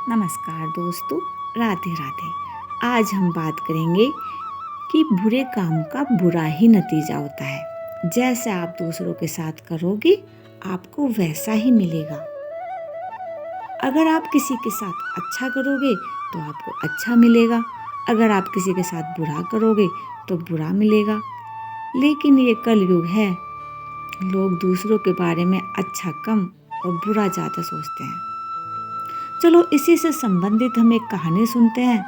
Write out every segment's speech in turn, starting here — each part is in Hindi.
नमस्कार दोस्तों, राधे राधे। आज हम बात करेंगे कि बुरे काम का बुरा ही नतीजा होता है। जैसे आप दूसरों के साथ करोगे आपको वैसा ही मिलेगा। अगर आप किसी के साथ अच्छा करोगे तो आपको अच्छा मिलेगा, अगर आप किसी के साथ बुरा करोगे तो बुरा मिलेगा। लेकिन ये कलयुग है, लोग दूसरों के बारे में अच्छा कम और बुरा ज़्यादा सोचते हैं। चलो इसी से संबंधित हम एक कहानी सुनते हैं।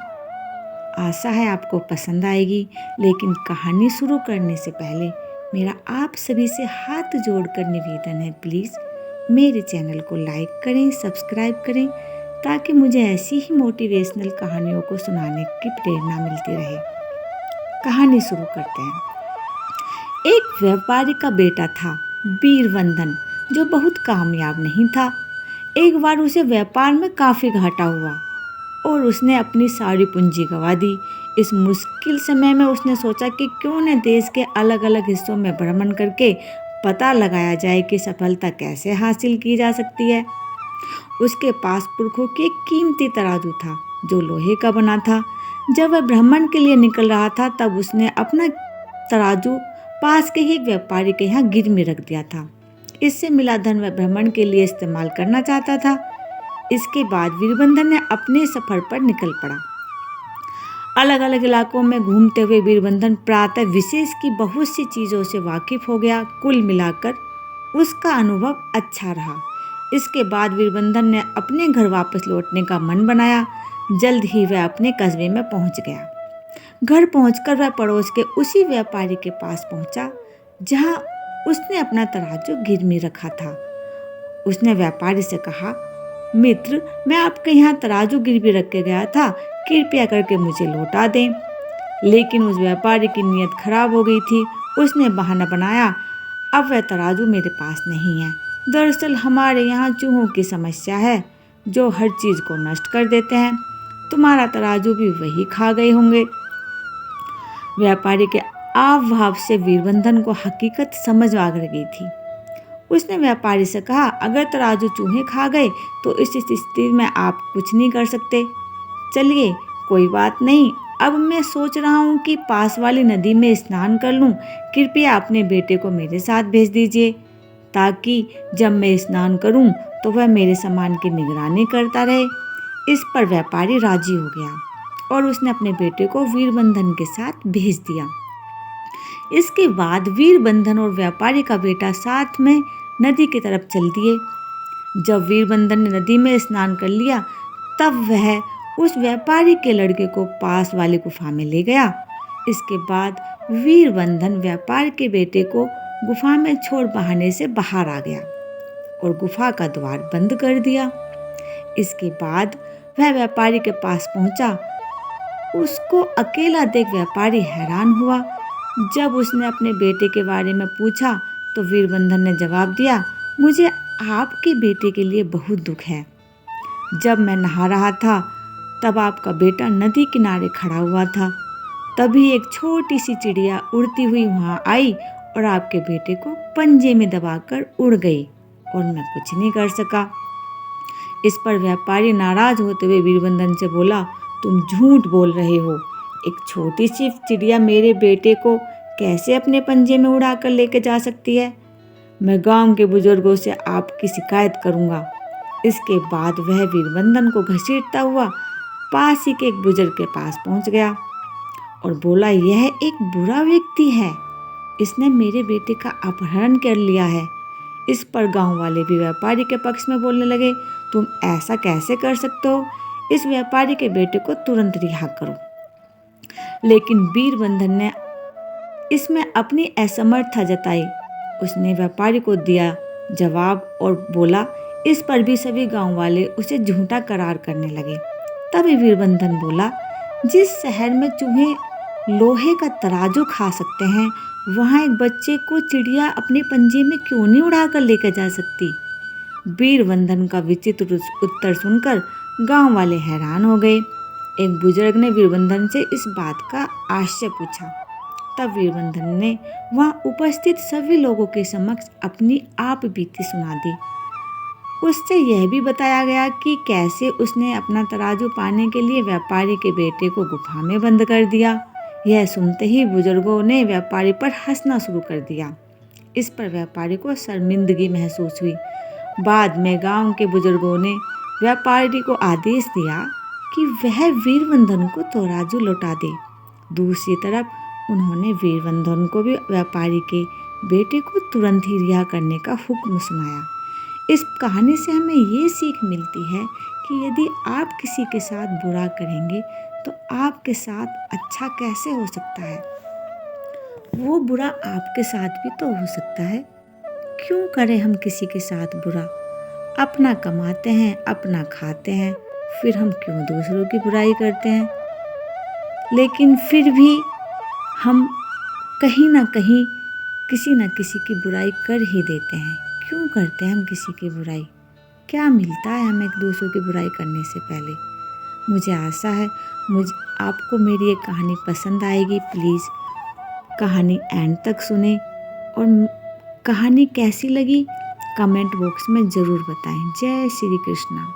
आशा है आपको पसंद आएगी, लेकिन कहानी शुरू करने से पहले मेरा आप सभी से हाथ जोड़कर निवेदन है, प्लीज़ मेरे चैनल को लाइक करें, सब्सक्राइब करें, ताकि मुझे ऐसी ही मोटिवेशनल कहानियों को सुनाने की प्रेरणा मिलती रहे। कहानी शुरू करते हैं। एक व्यापारी का बेटा था, वीरवंदन, जो बहुत कामयाब नहीं था। एक बार उसे व्यापार में काफ़ी घाटा हुआ और उसने अपनी सारी पूंजी गंवा दी। इस मुश्किल समय में उसने सोचा कि क्यों न देश के अलग अलग हिस्सों में भ्रमण करके पता लगाया जाए कि सफलता कैसे हासिल की जा सकती है। उसके पास पुरखों की एक कीमती तराजू था जो लोहे का बना था। जब वह भ्रमण के लिए निकल रहा था तब उसने अपना तराजू पास के ही एक व्यापारी के यहाँ गिरवी रख दिया था। इससे मिला धन वह भ्रमण के लिए इस्तेमाल करना चाहता था। इसके बाद वीरबंधन ने अपने सफर पर निकल पड़ा। अलग अलग इलाकों में घूमते हुए वीरबंधन प्रातः विशेष की बहुत सी चीज़ों से वाकिफ हो गया। कुल मिलाकर उसका अनुभव अच्छा रहा। इसके बाद वीरबंधन ने अपने घर वापस लौटने का मन बनाया। जल्द ही वह अपने कस्बे में पहुंच गया। घर पहुंचकर वह पड़ोस के उसी व्यापारी के पास पहुंचा जहां उसने अपना तराजू गिरवी रखा था। उसने व्यापारी से कहा, मित्र, मैं आपके यहाँ तराजू गिरवी रख के गया था, कृपया करके मुझे लौटा दें। लेकिन उस व्यापारी की नीयत खराब हो गई थी। उसने बहाना बनाया, अब वह तराजू मेरे पास नहीं है। दरअसल हमारे यहाँ चूहों की समस्या है जो हर चीज़ को नष्ट कर देते हैं। तुम्हारा तराजू भी वही खा गए होंगे। व्यापारी के आव भाव से वीरबंधन को हकीकत समझ आ गई थी। उसने व्यापारी से कहा, अगर तराजू चूहे खा गए तो इस स्थिति में आप कुछ नहीं कर सकते। चलिए कोई बात नहीं, अब मैं सोच रहा हूँ कि पास वाली नदी में स्नान कर लूँ। कृपया अपने बेटे को मेरे साथ भेज दीजिए ताकि जब मैं स्नान करूँ तो वह मेरे सामान की निगरानी करता रहे। इस पर व्यापारी राजी हो गया और उसने अपने बेटे को वीरबंधन के साथ भेज दिया। इसके बाद वीरबंधन और व्यापारी का बेटा साथ में नदी की तरफ चल दिए। जब वीरबंधन ने नदी में स्नान कर लिया तब वह उस व्यापारी के लड़के को पास वाली गुफा में ले गया। इसके बाद वीरबंधन व्यापारी के बेटे को गुफा में छोड़ बहाने से बाहर आ गया और गुफा का द्वार बंद कर दिया। इसके बाद वह व्यापारी के पास पहुंचा। उसको अकेला देख व्यापारी हैरान हुआ। जब उसने अपने बेटे के बारे में पूछा तो वीरबंधन ने जवाब दिया, मुझे आपके बेटे के लिए बहुत दुख है। जब मैं नहा रहा था तब आपका बेटा नदी किनारे खड़ा हुआ था। तभी एक छोटी सी चिड़िया उड़ती हुई वहां आई और आपके बेटे को पंजे में दबाकर उड़ गई और मैं कुछ नहीं कर सका। इस पर व्यापारी नाराज होते हुए वीरबंधन से बोला, तुम झूठ बोल रहे हो। एक छोटी सी चिड़िया मेरे बेटे को कैसे अपने पंजे में उड़ाकर लेके जा सकती है? मैं गांव के बुजुर्गों से आपकी शिकायत करूंगा। इसके बाद वह वीरबंधन को घसीटता हुआ पास ही के एक बुजुर्ग के पास पहुंच गया और बोला, यह एक बुरा व्यक्ति है, इसने मेरे बेटे का अपहरण कर लिया है। इस पर गांव वाले भी व्यापारी के पक्ष में बोलने लगे, तुम ऐसा कैसे कर सकते हो? इस व्यापारी के बेटे को तुरंत रिहा करो। लेकिन वीरबंधन ने इसमें अपनी असमर्थता जताई। उसने व्यापारी को दिया जवाब और बोला। इस पर भी सभी गांव वाले उसे झूठा करार करने लगे। तभी वीरबंधन बोला, जिस शहर में चूहे लोहे का तराजू खा सकते हैं वहां एक बच्चे को चिड़िया अपने पंजे में क्यों नहीं उड़ाकर लेकर जा सकती? वीरबंधन का विचित्र उत्तर सुनकर गांव वाले हैरान हो गए। एक बुजुर्ग ने वीरबंधन से इस बात का आश्चर्य पूछा। तब वीरबंधन ने वहां उपस्थित सभी लोगों के समक्ष अपनी आप बीती सुना दी। उससे यह भी बताया गया कि कैसे उसने अपना तराजू पाने के लिए व्यापारी के बेटे को गुफा में बंद कर दिया। यह सुनते ही बुजुर्गों ने व्यापारी पर हंसना शुरू कर दिया। इस पर व्यापारी को शर्मिंदगी महसूस हुई। बाद में गांव के बुजुर्गों ने व्यापारी को आदेश दिया कि वह वीरवंदन को तराजू लौटा दे। दूसरी तरफ उन्होंने वीरवंदन को भी व्यापारी के बेटे को तुरंत ही रिहा करने का हुक्म सुनाया। इस कहानी से हमें ये सीख मिलती है कि यदि आप किसी के साथ बुरा करेंगे तो आपके साथ अच्छा कैसे हो सकता है। वो बुरा आपके साथ भी तो हो सकता है। क्यों करें हम किसी के साथ बुरा? अपना कमाते हैं, अपना खाते हैं, फिर हम क्यों दूसरों की बुराई करते हैं? लेकिन फिर भी हम कहीं ना कहीं किसी न किसी की बुराई कर ही देते हैं। क्यों करते हैं हम किसी की बुराई? क्या मिलता है हमें एक दूसरों की बुराई करने से पहले? मुझे आशा है आपको मेरी ये कहानी पसंद आएगी। प्लीज़ कहानी एंड तक सुने और कहानी कैसी लगी कमेंट बॉक्स में ज़रूर बताएं। जय श्री कृष्णा।